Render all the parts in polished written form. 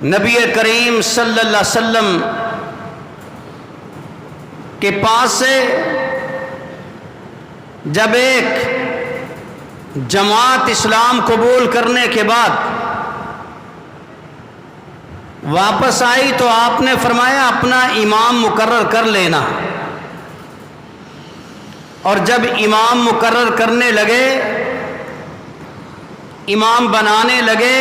نبی کریم صلی اللہ علیہ وسلم کے پاس سے جب ایک جماعت اسلام قبول کرنے کے بعد واپس آئی تو آپ نے فرمایا اپنا امام مقرر کر لینا، اور جب امام مقرر کرنے لگے، امام بنانے لگے،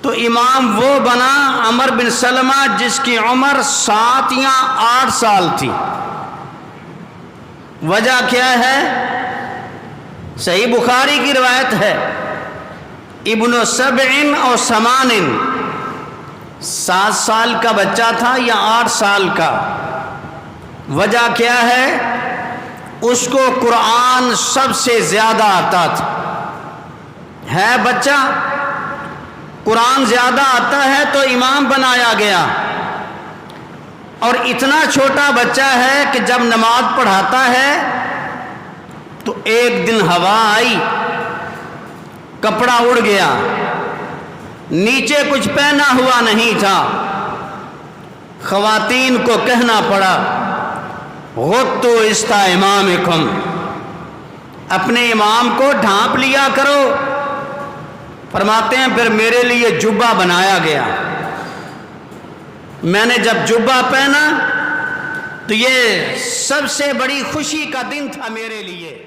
تو امام وہ بنا عمر بن سلمہ جس کی عمر 7 یا 8 سال تھی۔ وجہ کیا ہے؟ صحیح بخاری کی روایت ہے، ابن 7 اور 8، 7 سال کا بچہ تھا یا 8 سال کا۔ وجہ کیا ہے؟ اس کو قرآن سب سے زیادہ آتا تھا، ہے بچہ، قرآن زیادہ آتا ہے تو امام بنایا گیا، اور اتنا چھوٹا بچہ ہے کہ جب نماز پڑھاتا ہے تو ایک دن ہوا آئی، کپڑا اڑ گیا، نیچے کچھ پہنا ہوا نہیں تھا، خواتین کو کہنا پڑا غطوا استا امامکم، اپنے امام کو ڈھانپ لیا کرو۔ فرماتے ہیں پھر میرے لیے جبہ بنایا گیا، میں نے جب جبہ پہنا تو یہ سب سے بڑی خوشی کا دن تھا میرے لیے۔